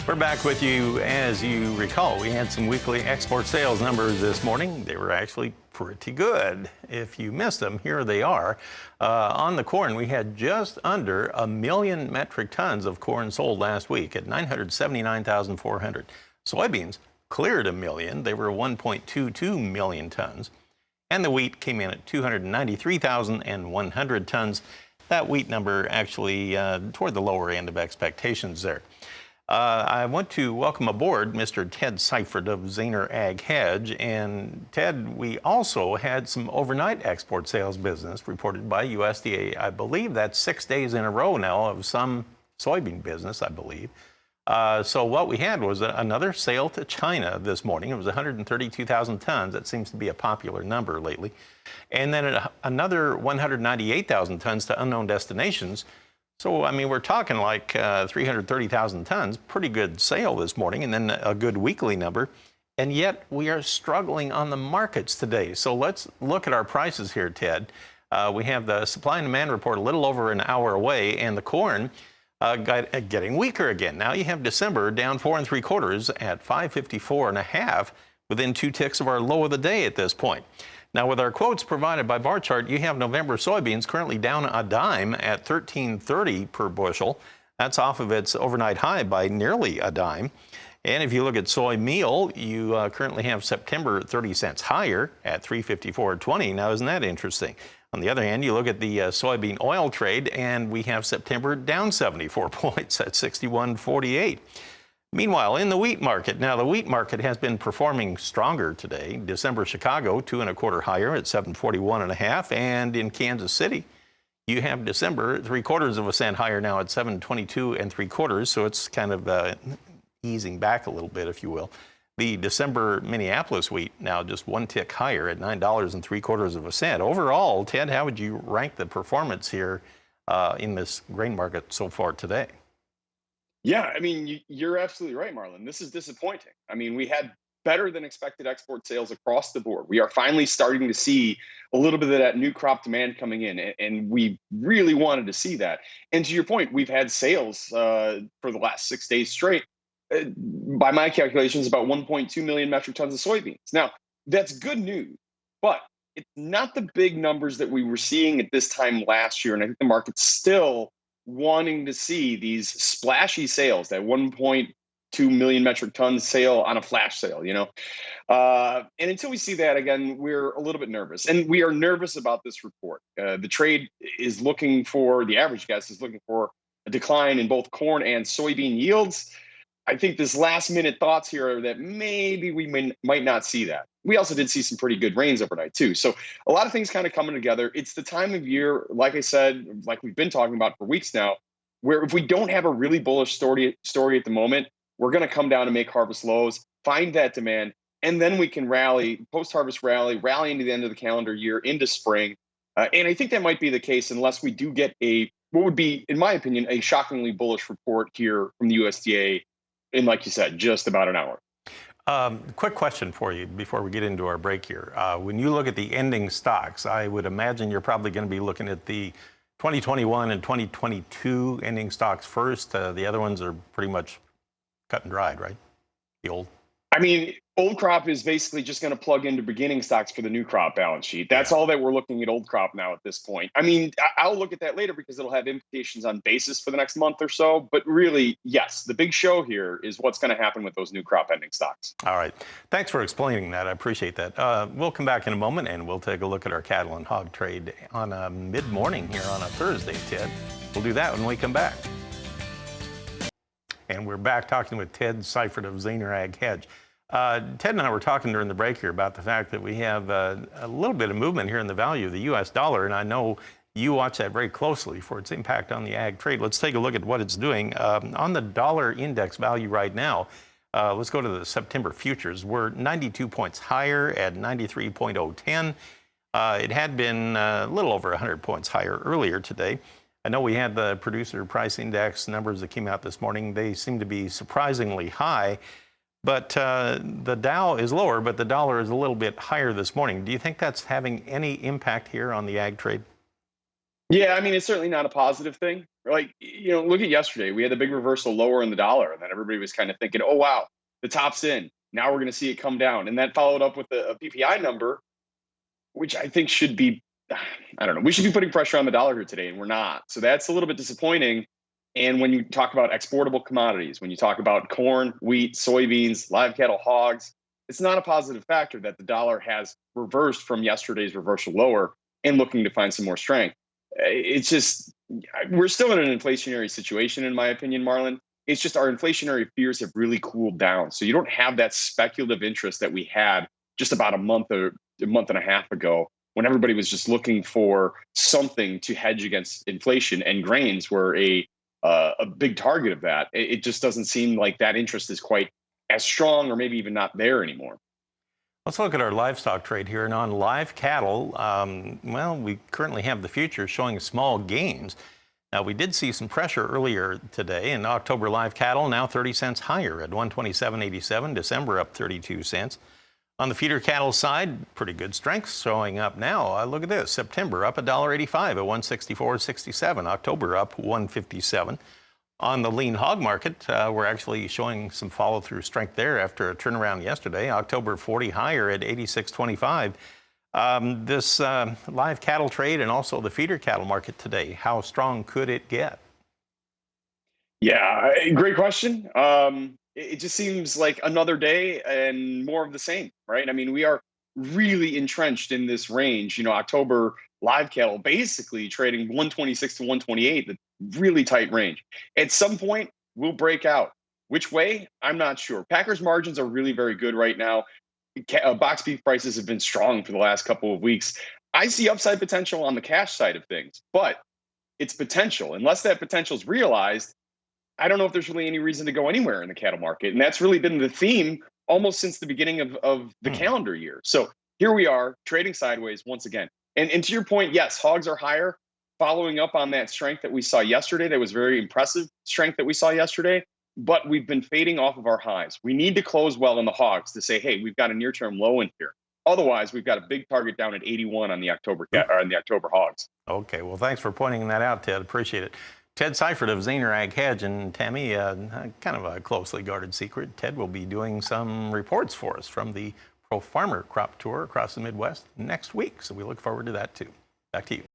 We're back with you. As you recall, we had some weekly export sales numbers this morning. They were actually pretty good. If you missed them, here they are. On the corn, we had just under 1 million metric tons of corn sold last week at 979,400. Soybeans cleared 1 million. They were 1.22 million tons. And the wheat came in at 293,100 tons. That wheat number actually toward the lower end of expectations there. I want to welcome aboard Mr. Ted Seifried of Zaner Ag Hedge. And Ted, we also had some overnight export sales business reported by USDA. I believe that's 6 days in a row now of some soybean business, I believe. So what we had was another sale to China this morning. It was 132,000 tons. That seems to be a popular number lately. And then another 198,000 tons to unknown destinations. So, I mean, we're talking like 330,000 tons, pretty good sale this morning, and then a good weekly number. And yet we are struggling on the markets today. So let's look at our prices here, Ted. We have the supply and demand report a little over an hour away, and the corn getting weaker again. Now you have December down 4 3/4 at 554.5, within 2 ticks of our low of the day at this point. Now, with our quotes provided by bar chart, you have November soybeans currently down a dime at $13.30 per bushel. That's off of its overnight high by nearly a dime. And if you look at soy meal, you currently have September 30 cents higher at $354.20. Now, isn't that interesting? On the other hand, you look at the soybean oil trade, and we have September down 74 points at 61.48. Meanwhile, in the wheat market, now the wheat market has been performing stronger today. December Chicago, 2 1/4 higher at 741.5, and in Kansas City, you have December 3/4 cent higher now at 722 3/4. So it's kind of easing back a little bit, if you will. The December Minneapolis wheat now just 1 tick higher at $9 3/4 Overall, Ted, how would you rank the performance here in this grain market so far today? Yeah, I mean, you're absolutely right, Marlon. This is disappointing. I mean, we had better than expected export sales across the board. We are finally starting to see a little bit of that new crop demand coming in, and we really wanted to see that. And to your point, we've had sales for the last 6 days straight. By my calculations, about 1.2 million metric tons of soybeans. Now, that's good news, but it's not the big numbers that we were seeing at this time last year. And I think the market's still wanting to see these splashy sales, that 1.2 million metric ton sale on a flash sale, and until we see that again, we're a little bit nervous, and we are nervous about this report. The trade is looking for, the average guess is looking for a decline in both corn and soybean yields. I think this last minute thoughts here are that maybe we might not see that. We also did see some pretty good rains overnight too. So a lot of things kind of coming together. It's the time of year, like I said, like we've been talking about for weeks now, where if we don't have a really bullish story at the moment, we're going to come down and make harvest lows, find that demand, and then we can rally, post-harvest rally into the end of the calendar year, into spring. And I think that might be the case unless we do get what would be, in my opinion, a shockingly bullish report here from the USDA in, like you said, just about an hour. Quick question for you before we get into our break here. When you look at the ending stocks, I would imagine you're probably going to be looking at the 2021 and 2022 ending stocks first. The other ones are pretty much cut and dried, right? The old. I mean, old crop is basically just going to plug into beginning stocks for the new crop balance sheet. That's all that we're looking at old crop now at this point. I mean, I'll look at that later because it'll have implications on basis for the next month or so. But really, yes, the big show here is what's going to happen with those new crop ending stocks. All right. Thanks for explaining that. I appreciate that. We'll come back in a moment and we'll take a look at our cattle and hog trade on a mid-morning here on a Thursday, Ted. We'll do that when we come back. And we're back talking with Ted Seifried of Zaner Ag Hedge. Ted and I were talking during the break here about the fact that we have a little bit of movement here in the value of the U.S. dollar, and I know you watch that very closely for its impact on the ag trade. Let's take a look at what it's doing. On the dollar index value right now, let's go to the September futures. We're 92 points higher at 93.010. It had been a little over 100 points higher earlier today. I know we had the producer price index numbers that came out this morning. They seem to be surprisingly high. But the Dow is lower, but the dollar is a little bit higher this morning. Do you think that's having any impact here on the ag trade? Yeah, I mean, it's certainly not a positive thing. Like, look at yesterday. We had the big reversal lower in the dollar, and then everybody was kind of thinking, oh, wow, the top's in. Now we're going to see it come down. And that followed up with a PPI number, which I think should be, I don't know, we should be putting pressure on the dollar here today, and we're not. So that's a little bit disappointing. And when you talk about exportable commodities, when you talk about corn, wheat, soybeans, live cattle, hogs, it's not a positive factor that the dollar has reversed from yesterday's reversal lower and looking to find some more strength. It's just, we're still in an inflationary situation, in my opinion, Marlon. It's just our inflationary fears have really cooled down. So you don't have that speculative interest that we had just about a month and a half ago when everybody was just looking for something to hedge against inflation, and grains were a big target of that. It just doesn't seem like that interest is quite as strong, or maybe even not there anymore. Let's look at our livestock trade here. And on live cattle, well, we currently have the futures showing small gains. Now, we did see some pressure earlier today, and October live cattle now 30 cents higher at 127.87. December up 32 cents. On the feeder cattle side, pretty good strength showing up now. Look at this. September up $1.85 at 164.67. October up 157. On the lean hog market, we're actually showing some follow-through strength there after a turnaround yesterday. October 40 higher at 86.25. This live cattle trade and also the feeder cattle market today, how strong could it get? Yeah, great question. It just seems like another day and more of the same, right? I mean, we are really entrenched in this range. October live cattle basically trading 126 to 128, the really tight range. At some point, we'll break out. Which way? I'm not sure. Packers margins are really very good right now. Box beef prices have been strong for the last couple of weeks. I see upside potential on the cash side of things, but it's potential. Unless that potential is realized, I don't know if there's really any reason to go anywhere in the cattle market. And that's really been the theme almost since the beginning of the calendar year. So here we are trading sideways once again. And to your point, yes, hogs are higher, following up on that strength that we saw yesterday. That was very impressive strength that we saw yesterday, but we've been fading off of our highs. We need to close well in the hogs to say, hey, we've got a near-term low in here. Otherwise, we've got a big target down at 81 on the October hogs. Okay, well, thanks for pointing that out, Ted. Appreciate it. Ted Seifried of Zaner Ag Hedge, and Tammy, kind of a closely guarded secret. Ted will be doing some reports for us from the Pro Farmer Crop Tour across the Midwest next week, so we look forward to that too. Back to you.